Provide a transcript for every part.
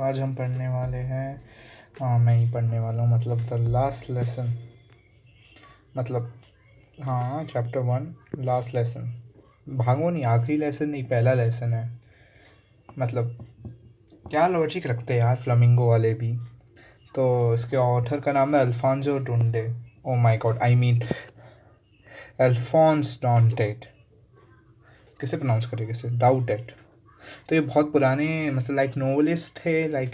आज हम पढ़ने वाले हैं। मैं ही पढ़ने वाला हूँ, मतलब द लास्ट लेसन, मतलब हाँ चैप्टर 1 लास्ट लेसन। भागो नहीं, आखिरी लेसन नहीं, पहला लेसन है। मतलब क्या लॉजिक रखते हैं यार फ्लामिंगो वाले भी। तो इसके ऑथर का नाम है अल्फांसो डुंडे। Oh my God, I mean Alphonse डॉन्टेट। कैसे प्रोनाउंस करें, कैसे डाउटेड। तो ये बहुत पुराने, मतलब लाइक नोवेलिस्ट थे, लाइक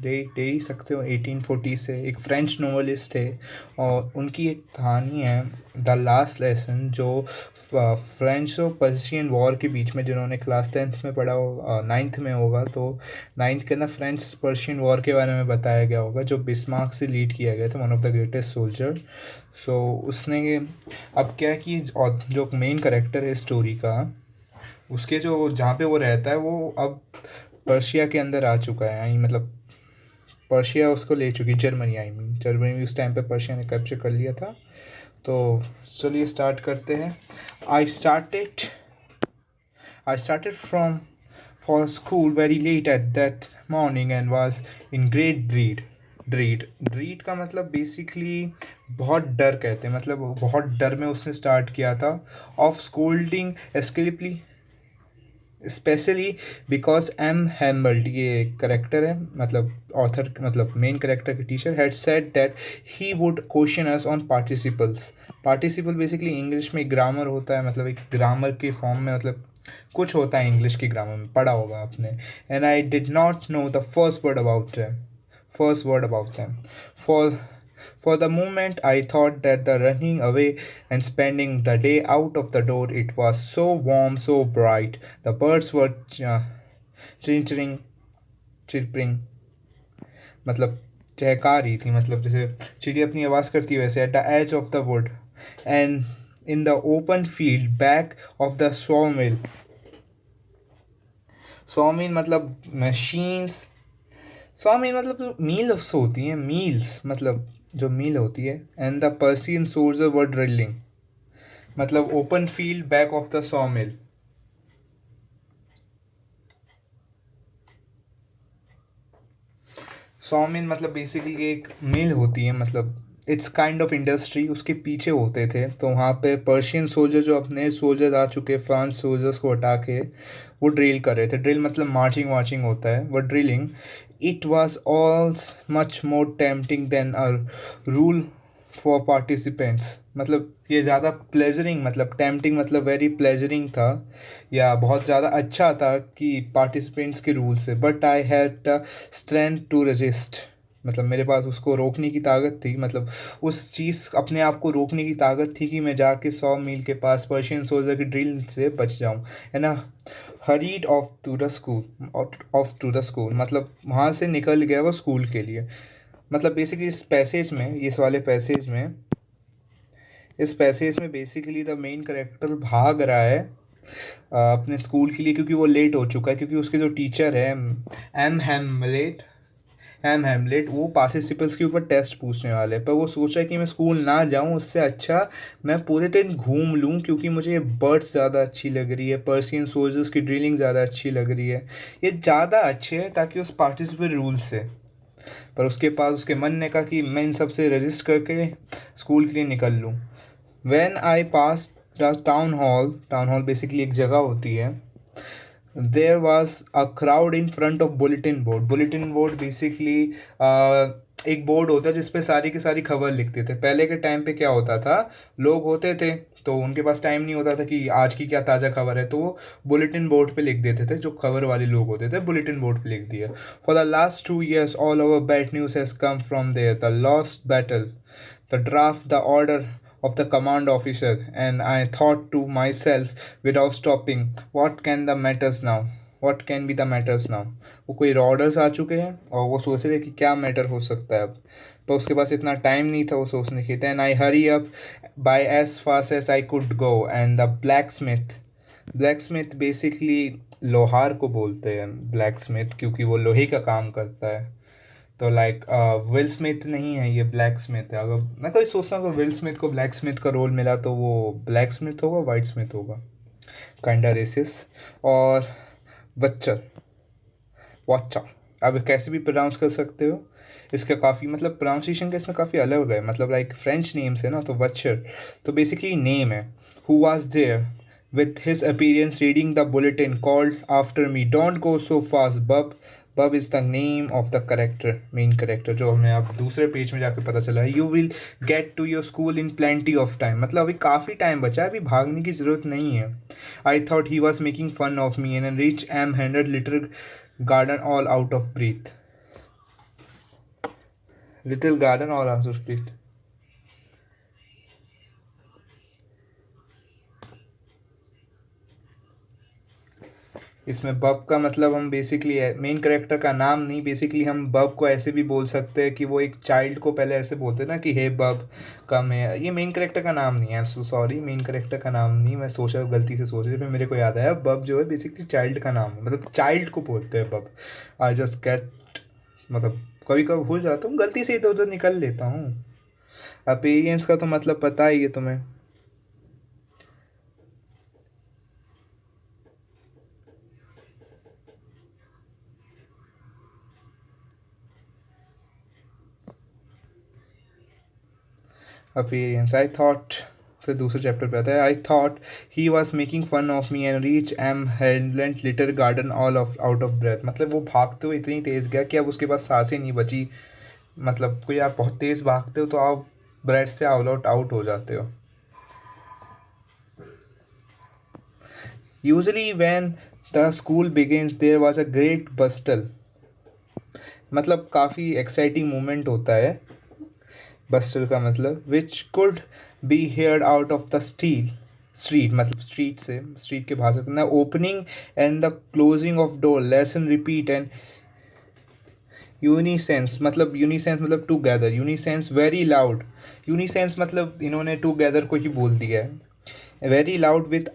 दे ही सकते हो 1840 से। एक फ्रेंच नोवेलिस्ट थे और उनकी एक कहानी है द लास्ट लेसन, जो फ्रेंच और पर्शियन वॉर के बीच में, जिन्होंने क्लास 10th में पढ़ा हो, 9th में होगा तो 9th के अंदर फ्रेंच पर्शियन वॉर के बारे में बताया गया होगा, जो बिस्मार्क से लीड किया गया था, one of the greatest soldier. So उसने अब क्या है कि जो मेन करेक्टर है स्टोरी का, उसके जो जहाँ पे वो रहता है वो अब पर्शिया के अंदर आ चुका है। आई मतलब पर्शिया उसको ले चुकी, जर्मनी, आई मीन जर्मनी उस टाइम पे पर्शिया ने कैप्चर कर लिया था। तो चलिए स्टार्ट करते हैं। I started from for school very late at that morning and was in great dread का मतलब बेसिकली बहुत डर कहते हैं, मतलब बहुत डर में उसने स्टार्ट किया था। Of scolding especially specially because M Hamel, ये करेक्टर है, मतलब ऑथर, मतलब मेन करेक्टर के teacher had said that he would question us on participles. Participle basically English में ग्रामर होता है, मतलब एक ग्रामर के फॉर्म में, मतलब कुछ होता है इंग्लिश की ग्रामर में, पढ़ा होगा आपने। And I did not know the first word about them for For the moment, I thought that the running away and spending the day out of the door, it was so warm, so bright. The birds were chirping, chirping, मतलब चहका रही थी, मतलब जैसे चिड़िया अपनी आवाज़ करती है वैसे, at the edge of the wood and in the open field back of the sawmill. sawmill मतलब मशीन्स, 100 मील मतलब जो मील्स होती हैं, मील्स मतलब जो मील होती है। And the Persian soldier were drilling, मतलब open field back of the 100 mile. 100 मील मतलब बेसिकली एक मिल होती है, मतलब इट्स काइंड ऑफ इंडस्ट्री, उसके पीछे होते थे। तो वहाँ पे पर्शियन सोल्जर, जो अपने सोल्जर्स आ चुके फ्रांस सोल्जर्स को हटा के, वो ड्रिल कर रहे थे। ड्रिल मतलब मार्चिंग वार्चिंग होता है, वो drilling. It was all much more tempting than a rule for participants, मतलब ये ज़्यादा प्लेजरिंग, मतलब टेम्पटिंग मतलब वेरी प्लेजरिंग था, या बहुत ज़्यादा अच्छा था कि पार्टिसिपेंट्स के रूल से। But I had the strength to resist, मतलब मेरे पास उसको रोकने की ताकत थी, मतलब उस चीज़, अपने आप को रोकने की ताकत थी कि मैं जाके 100 मील के पास पर्शियन सोल्जर की ड्रिल से बच जाऊँ, है ना। Hurried off to the school, मतलब वहाँ से निकल गया वो स्कूल के लिए। मतलब बेसिकली इस पैसेज में बेसिकली द मेन करेक्टर भाग रहा है अपने स्कूल के लिए, क्योंकि वो लेट हो चुका है, क्योंकि उसके जो टीचर है एम हेमलेट वो पार्टिसिपल्स के ऊपर टेस्ट पूछने वाले हैं। पर वो सोच रहा है कि मैं स्कूल ना जाऊं, उससे अच्छा मैं पूरे दिन घूम लूं, क्योंकि मुझे ये बर्ड्स ज़्यादा अच्छी लग रही है, पर्सियन सोल्जर्स की ड्रिलिंग ज़्यादा अच्छी लग रही है, ये ज़्यादा अच्छे है, ताकि उस पार्टिसिपेट रूल से। पर उसके पास, उसके मन ने कहा कि मैं इन सब से रजिस्ट करके स्कूल के लिए निकल लूँ। When I pass the town hall basically एक जगह होती है, there was a crowd in front of bulletin board basically एक बोर्ड होता है जिसपे सारी की सारी खबर लिखते थे। पहले के टाइम पे क्या होता था, लोग होते थे तो उनके पास टाइम नहीं होता था कि आज की क्या ताज़ा खबर है, तो वो बुलेटिन बोर्ड पे लिख देते थे। जो खबर वाले लोग होते थे बुलेटिन बोर्ड पे लिख दिया। For the last 2 years all over bad news has come from there, the lost battle, the draft, the order of the command officer, and I thought to myself without stopping, what can the matters now? What can be the matters now? वो कोई orders आ चुके हैं और वो सोच रहे कि क्या मैटर हो सकता है अब। पर उसके पास इतना टाइम नहीं था वो सोचने के। Then I hurry up by as fast as I could go and the blacksmith basically लोहार को बोलते हैं ब्लैक स्मिथ, क्योंकि वो लोहे का काम करता है। तो लाइक विल स्मिथ नहीं है, ये ब्लैक स्मिथ है। अगर मैं तो ये सोचता हूँ कि विल स्मिथ को ब्लैक स्मिथ का रोल मिला तो वो ब्लैक स्मिथ होगा, वाइट स्मिथ होगा, काइंडा रेसिस। और वच्चर वॉचर आप कैसे भी प्रोनाउंस कर सकते हो। इसका काफ़ी मतलब प्रोनाउंसिएशन का इसमें काफ़ी अलग है, मतलब लाइक फ्रेंच नेम्स है ना, तो वच्चर तो बेसिकली नेम है। Who was there with his appearance reading the bulletin called after me, don't go so fast bub। बब is the name of the character, main character, जो हमें अब दूसरे पेज में जाकर पता चला है। You will get to your school in plenty of time, मतलब अभी काफ़ी टाइम बचा है, अभी भागने की ज़रूरत नहीं है। I thought he was making fun of me and reach M hundred little garden all out of breath. Little garden all out of breath. इसमें बब का मतलब हम बेसिकली मेन करेक्टर का नाम नहीं, बेसिकली हम बब को ऐसे भी बोल सकते हैं कि वो एक चाइल्ड को पहले ऐसे बोलते ना कि हे बब कम है। ये मेन करेक्टर का नाम नहीं है, I am so sorry, main character का नाम नहीं, मैं सोचा गलती से सोचा, फिर मेरे को याद आया बब जो है बेसिकली चाइल्ड का नाम है, मतलब चाइल्ड को बोलते हैं बब। आई जस्ट गेट, मतलब कभी कभी भूल जाता हूँ, गलती से इधर उधर निकल लेता हूँ। अपीरियंस का तो मतलब पता ही है तुम्हें। अपीयरेंस, आई थॉट, फिर दूसरे चैप्टर पे आता है, I thought he was making fun of me and reach M हेडलेंट little garden all of out of breath, मतलब वो भागते हुए इतनी तेज़ गया कि अब उसके पास सांसें नहीं बची। मतलब कोई आप बहुत तेज़ भागते हो तो आप ब्रेथ से ऑल आउट आउट हो जाते हो। Usually when the school begins there was a great bustle, मतलब काफ़ी एक्साइटिंग मोमेंट होता है। बस्टल का मतलब which could be heard out of the steel street, मतलब स्ट्रीट से, स्ट्रीट के बाहर से ना, opening and the closing of door, lesson repeat and unison, मतलब यूनिसेंस मतलब together, unison very loud, unison मतलब इन्होंने टूगेदर को ही बोल दिया है। Very loud with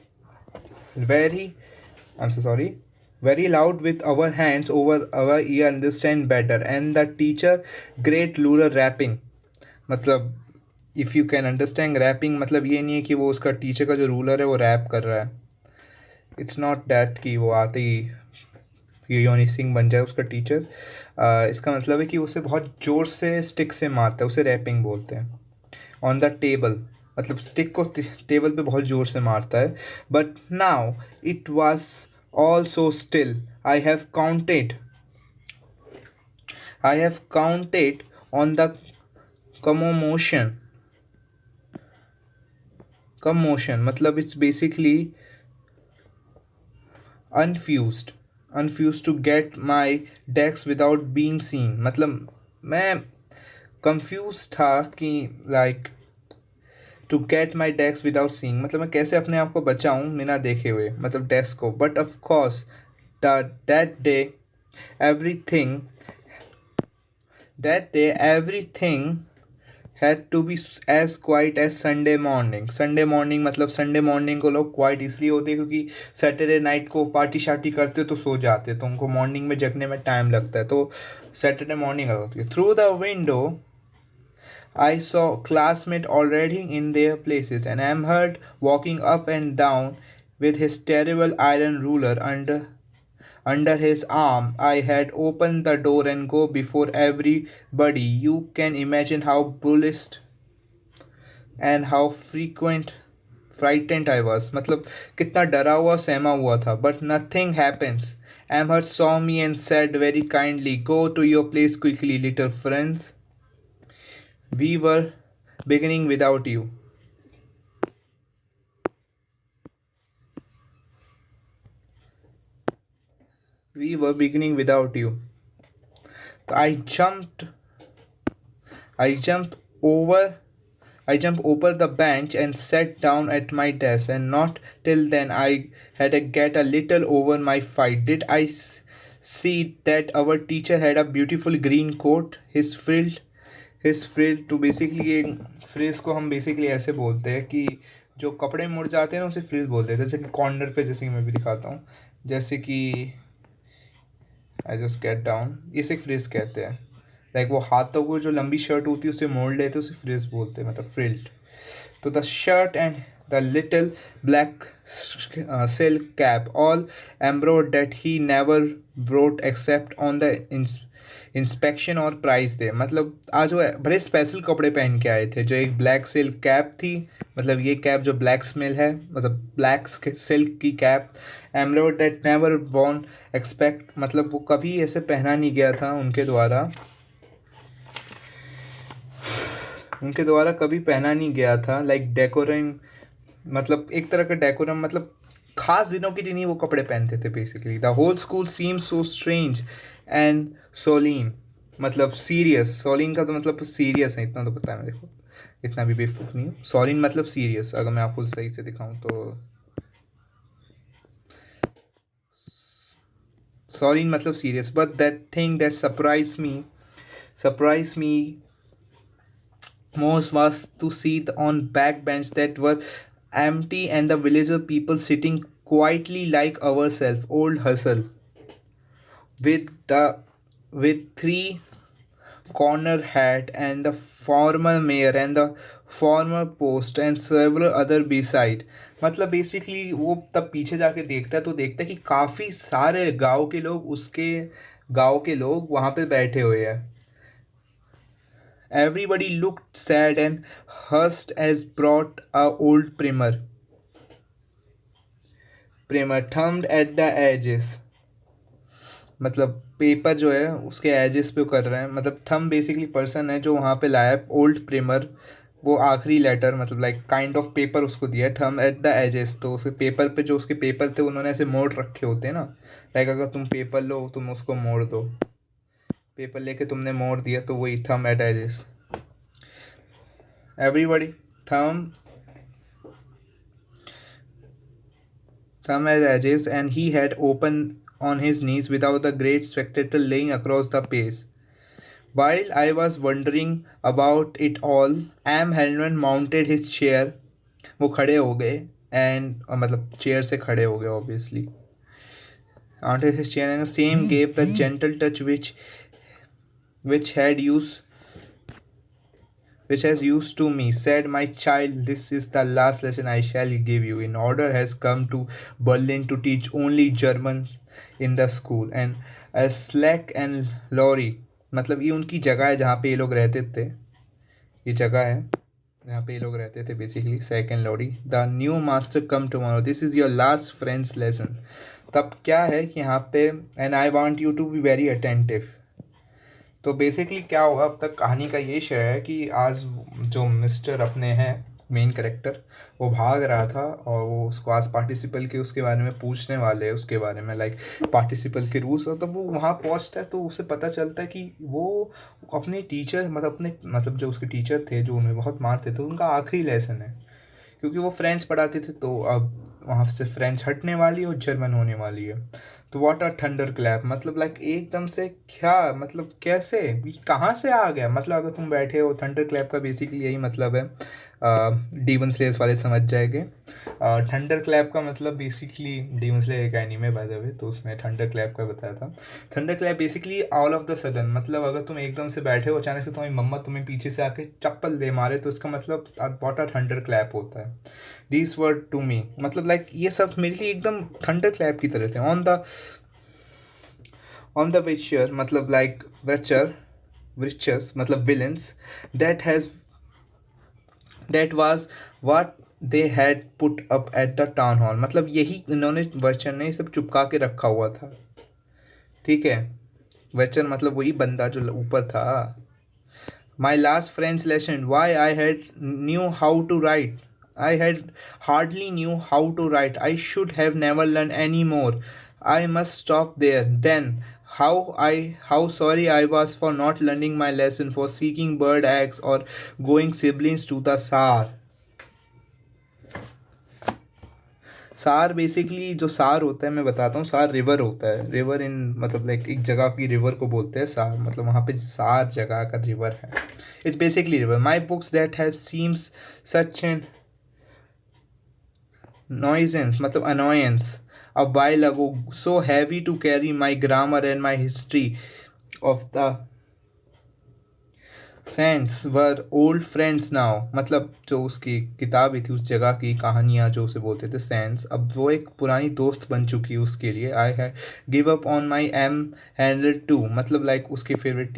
very, I am so sorry, very loud with our hands over our ear understand better and the teacher great lurer rapping, मतलब if you can understand rapping, मतलब ये नहीं है कि वो उसका टीचर का जो रूलर है वो रैप कर रहा है। इट्स नॉट डैट कि वो आते ही योनी सिंह बन जाए उसका टीचर। इसका मतलब है कि उसे बहुत ज़ोर से स्टिक से मारता है, उसे रैपिंग बोलते हैं। ऑन द टेबल, मतलब स्टिक को टेबल पे बहुत ज़ोर से मारता है। But now it was all so still, I have counted, I have counted on the commotion, commotion मतलब it's basically unfused, unfuse to get my desk without being seen, मतलब मैं कंफ्यूज था कि like to get my desk without seeing, मतलब मैं कैसे अपने आप को बचाऊं बिना देखे हुए, मतलब डेस्क को। But of course that day everything, that day everything had to be as quiet as Sunday morning. Sunday morning मतलब संडे मॉर्निंग को लोग क्वाइट इसलिए होते हैं क्योंकि सैटरडे नाइट को पार्टी शार्टी करते हो तो सो जाते हैं, तो उनको मॉर्निंग में जगने में टाइम लगता है, तो सैटरडे मॉर्निंग होती है। Through the window I saw classmates already in their places, and Amherst walking up and down with his terrible iron ruler under his arm. I had opened the door and go before everybody. You can imagine how bullish and how frightened I was. मतलब कितना डरा हुआ सहमा हुआ था. But nothing happens. Amherst saw me and said very kindly, "Go to your place quickly, little friends. We were beginning without you." We were beginning without you. I jumped I jumped over I jumped over the bench and sat down at my desk, and not till then I had to get a little over my fight. Did I see that our teacher had a beautiful green coat? His frill to basically ये fridge को हम basically ऐसे बोलते हैं कि जो कपड़े मुड़ जाते हैं ना उसे फ्रिज बोलते हैं, जैसे कि कॉर्नर पे, जैसे कि मैं भी दिखाता हूँ, जैसे कि आई जस्ट गेट डाउन, इसे फ्रिज कहते हैं। लाइक वो हाथों को जो लंबी शर्ट होती है उसे मोड़ लेते हैं, उसे फ्रिज बोलते हैं, मतलब फ्रिल्ड। तो the shirt and the little black silk cap, all embroidered, that he never wrote except on the inspection और प्राइस दे। मतलब आज वो बड़े स्पेशल कपड़े पहन के आए थे, जो एक ब्लैक सिल्क कैप थी, मतलब ये कैप जो ब्लैक स्मेल है, मतलब ब्लैक सिल्क की कैप, एमरोड दैट नेवर वॉन एक्सपेक्ट, मतलब वो कभी ऐसे पहना नहीं गया था उनके द्वारा कभी पहना नहीं गया था। लाइक डेकोरम, मतलब एक तरह का डेकोरम, मतलब खास दिनों के दिन ही वो कपड़े पहनते थे basically. The whole school seem so strange and solemn, मतलब सीरियस। सोलिन का तो मतलब सीरियस है, इतना तो पता है मेरे को, इतना भी बेवकूफ़ नहीं हूँ। सोलिन मतलब सीरियस, अगर मैं आपको सही से दिखाऊँ तो सोलिन मतलब serious. But that thing that surprise me most was to see the on backbench that were empty and the villager people sitting quietly like ourselves. Old hustle with three corner hat and the former mayor and the former post and several other beside। मतलब basically वो तब पीछे जाके देखता है तो देखता है कि काफ़ी सारे गांव के लोग वहाँ पे बैठे हुए हैं। Everybody looked sad and hushed as brought a old primer thumbed at the edges। मतलब पेपर जो है उसके एजेस पे कर रहे हैं, मतलब थम बेसिकली पर्सन है जो वहाँ पे लाया ओल्ड प्रिमर, वो आखिरी लेटर, मतलब लाइक काइंड ऑफ पेपर उसको दिया है। थम एट द एजेस, तो उसके पेपर पे जो उसके पेपर थे उन्होंने ऐसे मोड़ रखे होते हैं ना, लाइक अगर तुम पेपर लो तुम उसको मोड़ दो, पेपर लेके तुमने मोड़ दिया तो वही थम एट एजेस। एवरीबडी थम at edges, and he had opened on his knees without a great spectacle laying across the page. While I was wondering about it all, M. Hellman mounted his chair. वो खड़े हो गए and मतलब chair से खड़े हो गए obviously. Mounted his chair and the same gave the gentle touch which had used which has used to me, said, "My child, this is the last lesson I shall give you. An order has come to Berlin to teach only Germans in the school, and a slack and lorry, मतलब ये उनकी जगह है जहाँ पे ये लोग रहते थे, ये जगह है जहाँ पे ये लोग रहते थे basically, second lorry. The new master come tomorrow, this is your last friends lesson. तब क्या है कि यहाँ पे and I want you to be very attentive. तो बेसिकली क्या हुआ, अब तक कहानी का ये शेयर है कि आज जो मिस्टर अपने हैं मेन कैरेक्टर, वो भाग रहा था और वो उसको आज पार्टिसिपल के उसके बारे में पूछने वाले हैं, उसके बारे में लाइक पार्टिसिपल के रूल्स। और तब वो वहाँ पहुँचता है तो उसे पता चलता है कि वो अपने टीचर, मतलब जो उसके टीचर थे जो उन्हें बहुत मारते थे, उनका आखिरी लेसन है, क्योंकि वो फ्रेंच पढ़ाते थे तो अब वहाँ से फ्रेंच हटने वाली है और जर्मन होने वाली है। तो व्हाट अ थंडर क्लैप, मतलब लाइक एकदम से क्या, मतलब कैसे, ये कहाँ से आ गया। मतलब अगर तुम बैठे हो, थंडर क्लैप का बेसिकली यही मतलब है, डीमन स्लेयर्स वाले समझ जाएंगे। थंडर क्लैप का मतलब बेसिकली डीमन स्लेयर एक एनीमे बाय द वे, तो उसमें थंडर क्लैप का बताया था। Thunder clap basically all of the sudden, मतलब अगर तुम एकदम से बैठे हो, अचानक से तुम्हारी मम्मा तुम्हें पीछे से आके चप्पल दे मारे, तो इसका मतलब व्हाट अ थंडर क्लैप होता है। दिस वर्ड टू मी, मतलब लाइक ये सब मेरे लिए एकदम थंडर क्लैप की तरह थे। ऑन द विचर, मतलब लाइक विचर्स मतलब villains, that was what they had put up at the town hall, मतलब यही इन्होंने वर्चर ने सब चिपका के रखा हुआ था। ठीक है, वर्चर मतलब वही बंदा जो ऊपर था। My last French lesson, why I had knew how to write. I had hardly knew how to write. I should have never learned any more. I must stop there. Then how sorry I was for not learning my lesson, for seeking bird eggs or going siblings to the Saar. सार basically जो सार होता है मैं बताता हूँ, सार river होता है, रिवर इन मतलब लाइक एक जगह की रिवर को बोलते हैं सार, मतलब वहाँ पे सार जगह का रिवर है। It's basically river. My books that has seems such an nuisance, मतलब annoyance a while ago, so heavy to carry my grammar and my history of the saints were old friends now, मतलब जो उसकी किताबी थी उस जगह की कहानियाँ जो उसे बोलते थे सेंट्स, अब वो एक पुरानी दोस्त बन चुकी है उसके लिए। आई है give up on my M handle too, मतलब लाइक उसके फेवरेट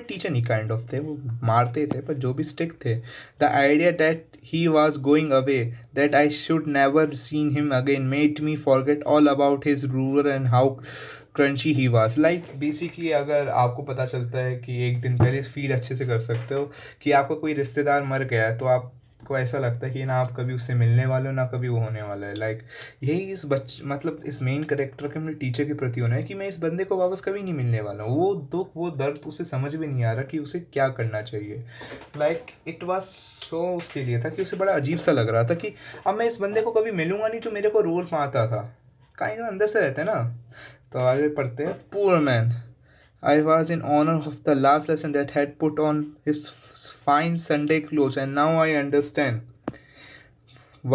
टीचर नहीं काइंड ऑफ थे, वो मारते थे पर जो भी स्टिक थे। The idea that he was going away, that I should never seen him again, made me forget all about his rural and how crunchy he was. Like basically अगर आपको पता चलता है कि एक दिन पहले फील अच्छे से कर सकते हो कि आपका कोई रिश्तेदार मर गया है, तो आपको ऐसा लगता है कि ना आप कभी उससे मिलने वाले हो ना कभी वो होने वाला है। लाइक यही इस मतलब इस मेन करेक्टर के अपने टीचर के प्रति होना है कि मैं इस बंदे को वापस कभी नहीं मिलने वाला हूँ। वो दुख वो दर्द उसे समझ में नहीं आ रहा कि उसे क्या करना चाहिए। लाइक इट वाज सो उसके लिए था कि उसे बड़ा अजीब सा लग रहा था कि अब मैं इस बंदे को कभी मिलूंगा नहीं जो मेरे को रोल पाता था, काइंड अंदर से रहते हैं ना। तो आगे पढ़ते हैं। Poor man, I was in honor of the last lesson that had put on his fine Sunday clothes, and now I understand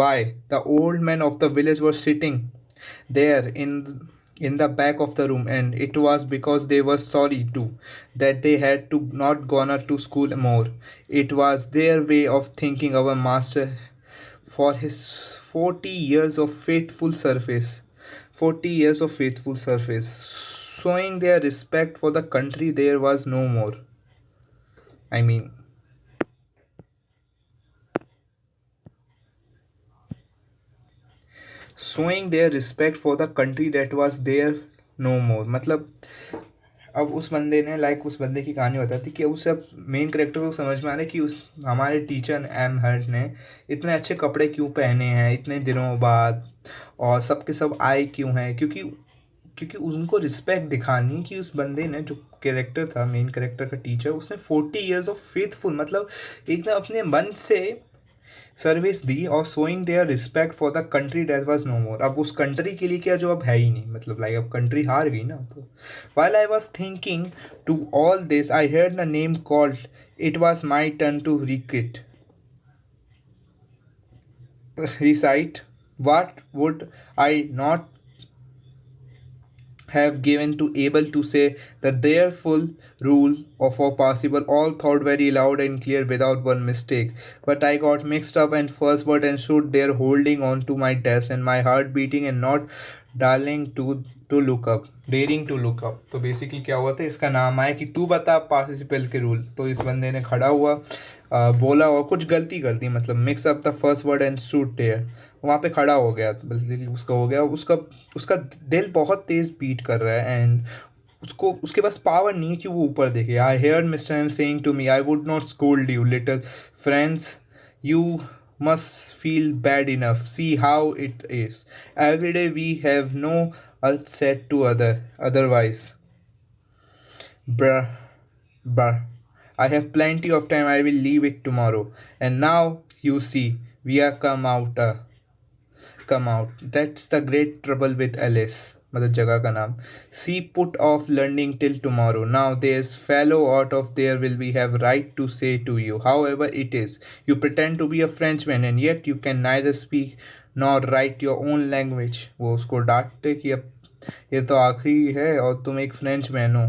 why the old men of the village were sitting there in the back of the room, and it was because they were sorry too that they had to not gone to school more. It was their way of thanking our master for his 40 years of faithful service. 40 years of faithful service, showing their respect for the country there was no more. I mean, showing their respect for the country that was there no more, मतलब अब उस बंदे ने like उस बंदे की कहानी बताती कि उस अब मेन करेक्टर को समझ में आ रहा है कि उस हमारे टीचर एम हर्ट ने इतने अच्छे कपड़े क्यों पहने हैं इतने दिनों बाद, और सब के सब आए क्यों हैं, क्योंकि क्योंकि उनको रिस्पेक्ट दिखानी कि उस बंदे ने जो कैरेक्टर था मेन कैरेक्टर का टीचर, उसने 40 years ऑफ फेथफुल मतलब एकदम अपने मन से सर्विस दी और showing their respect for the country that was no more. अब उस कंट्री के लिए क्या जो अब है ही नहीं, मतलब लाइक अब कंट्री हार गई ना। तो while I was thinking to all this I heard the name called, it was my turn to recite recite. What would I not have given to able to say that their full rule of all possible, all thought very loud and clear without one mistake. But I got mixed up and first word and stood there holding on to my desk and my heart beating and not darling to look up, daring to look up. तो basically क्या हुआ था, इसका नाम आया कि तू बता पार्टिसिपल के रूल। तो इस बंदे ने खड़ा हुआ बोला और कुछ गलती कर दी, मतलब mix up the first word and shoot dare, वहाँ पे खड़ा हो गया। बेसिकली उसका हो गया, उसका उसका दिल बहुत तेज़ बीट कर रहा है एंड उसको उसके पास पावर नहीं है कि वो ऊपर देखे। I hear Mr M saying to me I would not scold you little friends, you must feel bad enough. See how it is. Every day we have no said to otherwise. Bruh, bruh. I have plenty of time. I will leave it tomorrow. And now you see, we are come out. That's the great trouble with Alice. मतलब जगह का नाम। She put off learning till tomorrow. Now there's fellow out of there will be have right to say to you, however it is. You pretend to be a Frenchman and yet you can neither speak nor write your own language. वो उसको डांटते कि अब ये तो आखिरी है और तुम एक फ्रेंच मैन हो,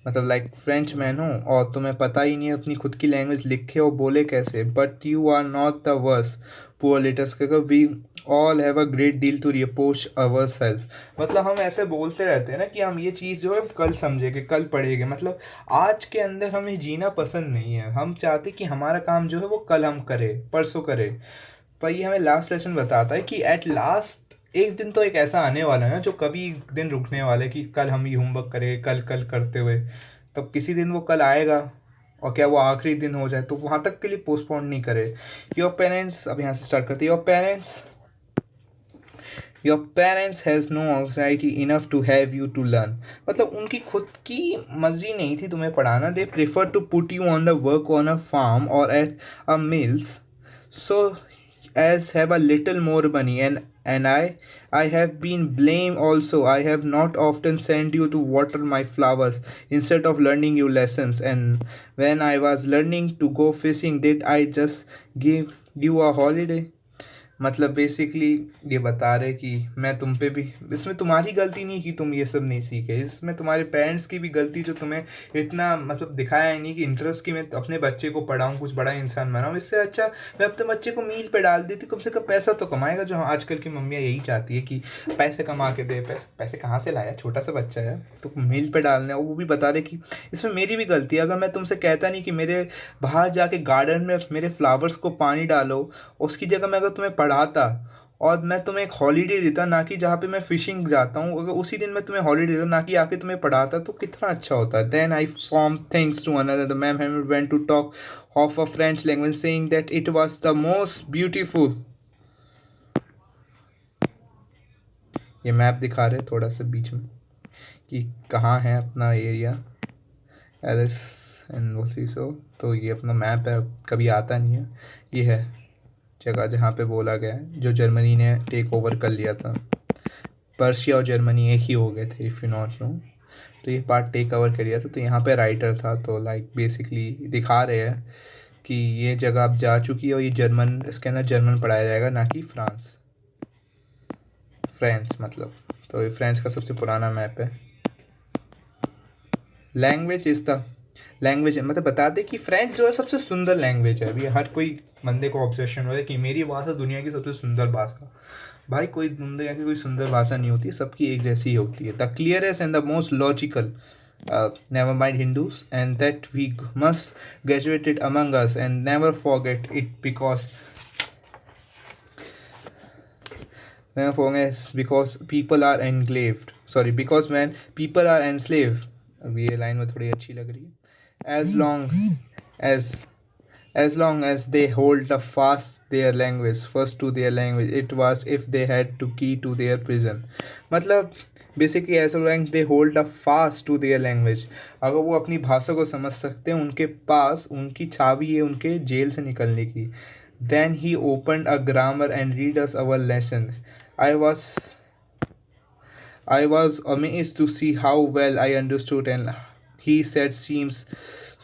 मतलब लाइक फ्रेंच मैन हो और तुम्हें पता ही नहीं अपनी खुद की लैंग्वेज लिखे और बोले कैसे। But you are not the worse poor letters, we all have a great deal to reproach our self. मतलब हम ऐसे बोलते रहते हैं ना कि हम ये चीज़ जो है कल समझेंगे कल पढ़ेंगे, मतलब आज के अंदर हमें जीना पसंद नहीं है। हम चाहते कि हमारा काम जो है वो कल हम करें परसों करें। पर ये हमें लास्ट लेसन बताता है कि एट लास्ट एक दिन तो एक ऐसा आने वाला है ना जो कभी दिन रुकने वाला है कि कल हम ये होमवर्क करें कल कल करते हुए, तब किसी दिन वो कल आएगा। और क्या वो आखिरी दिन हो जाए तो वहाँ तक के लिए पोस्टपोन नहीं करे। योर पेरेंट्स, अब यहाँ से स्टार्ट करते हैं। Your parents has no anxiety enough to have you to learn, मतलब उनकी खुद की मर्जी नहीं थी तुम्हें पढ़ाना। They prefer to put you on the work on a farm or at a mills so as have a little more money, and I have been blamed also. I have not often sent you to water my flowers instead of learning you lessons, and when I was learning to go fishing, did I just give you a holiday? मतलब basically ये बता रहे कि मैं तुम पे भी, इसमें तुम्हारी गलती नहीं कि तुम ये सब नहीं सीखे, इसमें तुम्हारे पेरेंट्स की भी गलती जो तुम्हें इतना मतलब दिखाया है नहीं कि इंटरेस्ट कि मैं अपने बच्चे को पढ़ाऊँ, कुछ बड़ा इंसान बनाऊँ। इससे अच्छा मैं अपने बच्चे को मील पे डाल देती, कम से कम पैसा तो कमाएगा, जो आजकल की मम्मियाँ यही चाहती है कि पैसे कमा के दे। पैसे पैसे कहाँ से लाया, छोटा सा बच्चा है तो मील पे डालना है। वो भी बता रहे कि इसमें मेरी भी गलती है, अगर मैं तुमसे कहता नहीं कि मेरे बाहर जाके गार्डन में मेरे फ्लावर्स को पानी डालो, उसकी जगह मैं अगर तुम्हें पढ़ाता और मैं तुम्हें एक हॉलीडे देता, ना कि जहाँ पे मैं फिशिंग जाता हूँ, अगर उसी दिन मैं तुम्हें हॉलीडे देता ना कि आके तुम्हें पढ़ाता, तो कितना अच्छा होता। Then I form things to another, the ma'am went to talk of a French language saying that it was the most beautiful. ये मैप दिखा रहे थोड़ा सा बीच में कि कहाँ है अपना एरिया, एलिस एंड वो सो। तो ये अपना मैप है, कभी आता नहीं है। ये है जगह जहाँ पे बोला गया है, जो जर्मनी ने टेक ओवर कर लिया था। पर्शिया और जर्मनी एक ही हो गए थे, इफ़ यू नॉट नो। तो ये पार्ट टेक ओवर कर लिया था। तो यहाँ पे राइटर था, तो लाइक बेसिकली दिखा रहे हैं कि ये जगह अब जा चुकी है और ये जर्मन, इसके अंदर जर्मन पढ़ाया जाएगा, ना कि फ्रांस, फ्रेंच मतलब। तो ये फ्रेंच का सबसे पुराना मैप है। लैंग्वेज इज़ द लैंग्वेज, मतलब बता दें कि फ्रेंच जो है सबसे सुंदर लैंग्वेज है। अभी हर कोई बंदे को ऑब्सेशन हो है कि मेरी भाषा दुनिया की सबसे सुंदर भाषा। भाई कोई दुनिया की कोई सुंदर भाषा नहीं होती, सबकी एक जैसी ही होती है। The clearest and the most logical, never mind Hindus, and that we must graduate it among us and never forget it, because people are enslaved, sorry, because when people are enslaved, अभी ये line में थोड़ी अच्छी लग रही है, as as long as they hold the fast their language, first to their language, it was if they had to key to their prison। मतलब basically as long they hold a fast to their language, अगर वो अपनी भाषा को समझ सकते हैं, उनके पास उनकी चाबी है उनके जेल से निकलने की। Then he opened a grammar and read us our lesson. I was I was amazed to see how well I understood, and he said, seems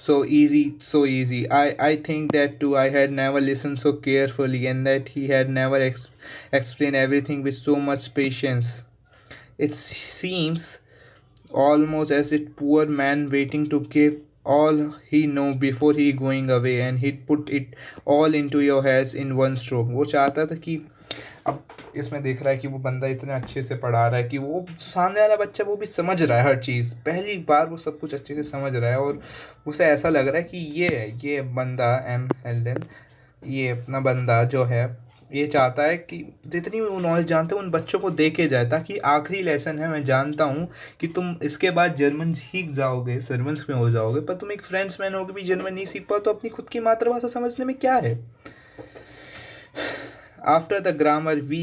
so easy, so easy. I think that too. I had never listened so carefully, and that he had never explained everything with so much patience. It seems almost as if poor man waiting to give all he know before he going away, and he'd put it all into your heads in one stroke। वो चाहता था कि अब इसमें देख रहा है कि वो बंदा इतने अच्छे से पढ़ा रहा है कि वो सामने वाला बच्चा वो भी समझ रहा है हर चीज़, पहली बार वो सब कुछ अच्छे से समझ रहा है। और उसे ऐसा लग रहा है कि ये बंदा एम हेल्डन, ये अपना बंदा जो है, ये चाहता है कि जितनी भी वो नॉलेज जानते हैं उन बच्चों को दे के जाए, ताकि आखिरी लेसन है, मैं जानता हूँ कि तुम इसके बाद जर्मन सीख जाओगे, सर्वेंट्स में हो जाओगे, पर तुम एक फ्रेंचमैन होगे भी जर्मन नहीं सीख पाओ तो अपनी खुद की मातृभाषा समझने में क्या है। After the grammar, we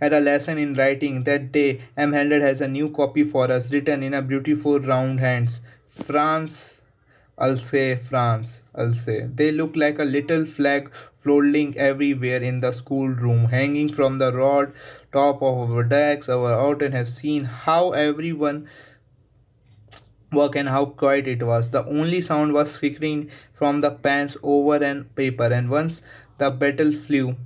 had a lesson in writing. That day, M. Handed has a new copy for us, written in a beautiful round hands. France, France, Alsace. They look like a little flag floating everywhere in the schoolroom, hanging from the rod top of our decks. Our autumn has seen how everyone work and how quiet it was. The only sound was flickering from the pans over and paper, and once the battle flew.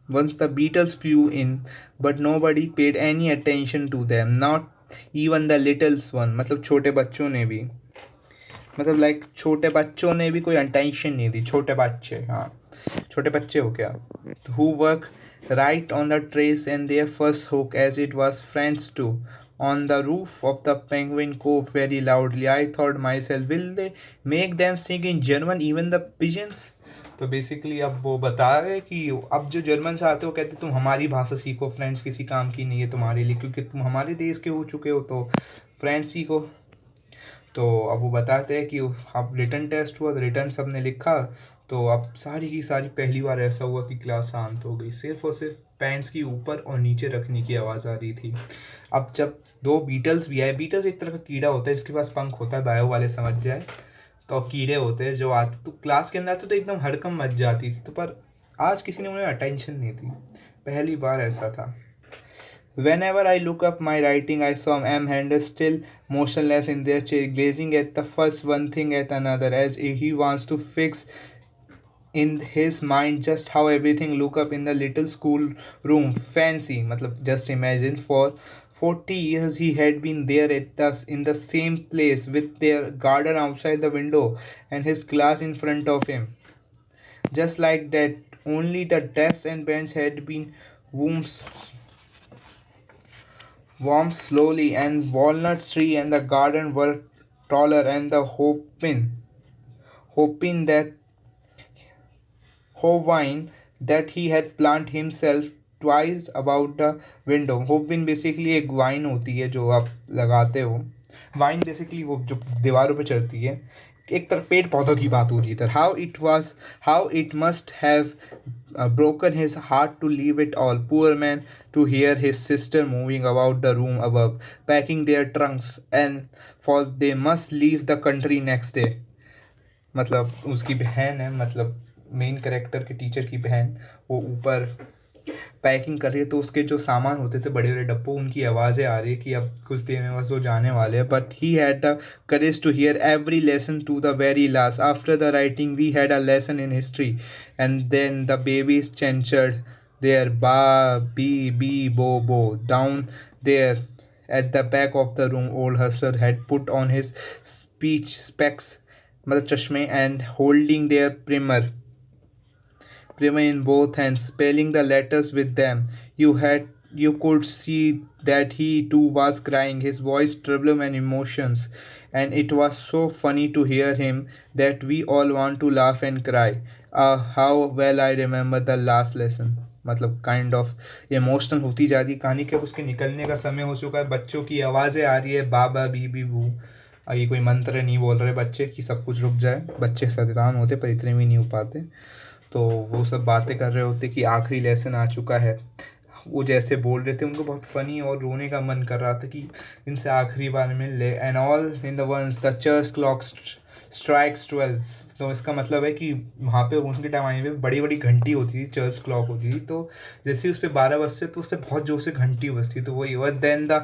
Once the beetles flew in, but nobody paid any attention to them, not even the little one, मतलब छोटे बच्चों ने भी, मतलब like छोटे बच्चों ने भी कोई अटेंशन नहीं दी। छोटे बच्चे, हाँ छोटे बच्चे हो क्या, who work right on the trace and their first hook, as it was French too, on the roof of the Penguin Cove very loudly. I thought myself, will they make them sing in German, even the pigeons? तो basically अब वो बता रहे हैं कि अब जो German से आते हो कहते तुम हमारी भाषा सीखो, फ्रेंच किसी काम की नहीं है तुम्हारे लिए, क्योंकि तुम हमारे देश के हो चुके हो, तो फ्रेंच सीखो। तो अब वो बताते हैं कि अब रिटर्न टेस्ट हुआ, तो रिटर्न सब ने लिखा, तो अब सारी की सारी पहली बार ऐसा हुआ कि क्लास शांत हो गई, सिर्फ और सिर्फ पेन्स की ऊपर और नीचे रखने की आवाज़ आ रही थी। अब जब दो बीटल्स भी आए, बीटल्स एक तरह का कीड़ा होता है जिसके पास पंख होता है, बायो वाले समझ जाए, तो कीड़े होते हैं जो आते, तो क्लास के अंदर आते तो एकदम हड़कम मच जाती थी, तो पर आज किसी ने उन्हें अटेंशन नहीं दी, पहली बार ऐसा था। Whenever I look up my writing, I saw M. Handel still motionless in their chair, gazing at the first one thing at another, as if he wants to fix in his mind just how everything look up in the little school room fancy matlab just imagine for 40 years he had been there at us in the same place with their garden outside the window and his class in front of him just like that only the desk and bench had been warmed, warmed slowly and walnut tree and the garden were taller and the hoping that Hovine that he had planted himself twice about the window. Hovine basically एक wine होती है जो आप लगाते हो wine basically वो जो दीवारों पे चढ़ती है एक तरह पेड़ पौधों की बात हो रही है how it must have broken his heart to leave it all. Poor man, to hear his sister moving about the room above, packing their trunks, and for they must leave the country next day. मतलब उसकी बहन है मतलब main character के teacher की बहन वो ऊपर पैकिंग कर रही है तो उसके जो सामान होते थे बड़े बड़े डब्बों उनकी आवाज़ें आ रही है कि अब कुछ देर में बस वो जाने वाले हैं but he had the courage to hear every lesson to the very last after the writing we had a lesson in history and then the babies chanted their ba be bo down there at the back of the room old hustler had put on his speech specs मतलब चश्मे and holding their primer in both hands spelling the letters with them you could see that he too was crying his voice trembling and emotions and it was so funny to hear him that we all want to laugh and cry how well I remember the last lesson मतलब kind of emotional होती जा रही कहानी के उसके निकलने का समय हो चुका है बच्चों की आवाज़ें आ रही है बाबा बी बू ये कोई मंत्र नहीं बोल रहे बच्चे कि सब कुछ रुक जाए बच्चे शैतान होते पर इतने भी नहीं हो पाते तो वो सब बातें कर रहे होते कि आखिरी लेसन आ चुका है वो जैसे बोल रहे थे उनको बहुत फ़नी और रोने का मन कर रहा था कि इनसे आखिरी बार मिल ले and all in the ones the church clock strikes 12 तो इसका मतलब है कि वहाँ पे उनके टाइम पे बड़ी बड़ी घंटी होती थी चर्च क्लॉक होती थी तो जैसे ही उस पर 12 बजते तो उस पर बहुत जोर से घंटी बजती तो वही हुआ then the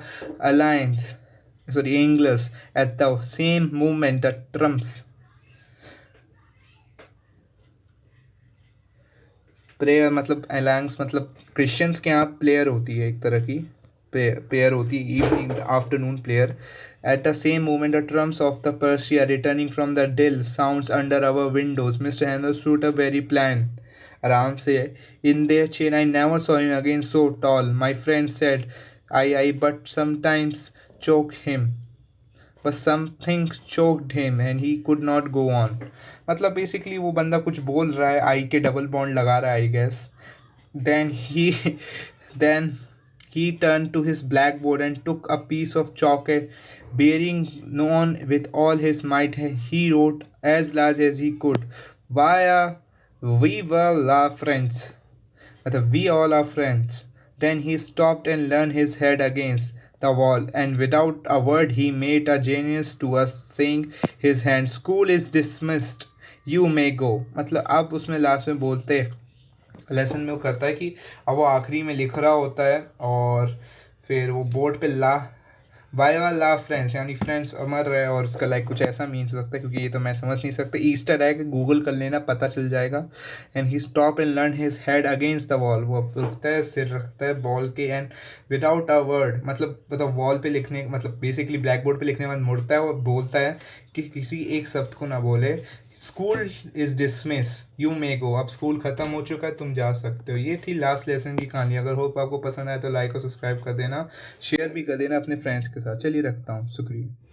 alliance sorry English at the same moment the trumps prayer मतलब अलायंस मतलब क्रिश्चियंस के यहाँ प्लेयर होती है एक तरह की प्रेयर होती है evening afternoon player at the same moment the trams of the Persia returning from the dill sounds under our windows mister handle shoot a very plan आराम से in there chain I never saw him again so tall my friend said I but sometimes choke him but something choked him and he could not go on मतलब basically वो बंदा कुछ बोल रहा है आई के डबल बॉन्ड लगा रहा है I guess then he then he turned to his blackboard and took a piece of chalk bearing on with all his might he wrote as large as he could via we were our friends मतलब we all are friends then he stopped and leaned his head against the wall and without a word he made a genius to us saying his hand school is dismissed you may go मतलब अब उसमें last में बोलते lesson में वो करता है कि अब वो आखिरी में लिख रहा होता है और फिर वो बोर्ड पे वाई वाल ला फ्रेंड्स यानी फ्रेंड्स अमर रहे और उसका लाइक कुछ ऐसा मीन हो सकता है क्योंकि ये तो मैं समझ नहीं सकता ईस्टर है कि गूगल कर लेना पता चल जाएगा and he stop and learn his head against the wall वो रुकता है सिर रखता है बॉल के एंड विदाउट अ वर्ड मतलब वॉल पे लिखने मतलब बेसिकली ब्लैक बोर्ड पे लिखने के बाद मुड़ता है और बोलता है कि किसी एक शब्द को ना बोले school is dismiss you may go अब स्कूल ख़त्म हो चुका है तुम जा सकते हो ये थी लास्ट लेसन की कहानी अगर होप आपको पसंद आए तो लाइक और सब्सक्राइब कर देना शेयर भी कर देना अपने फ्रेंड्स के साथ चलिए रखता हूँ शुक्रिया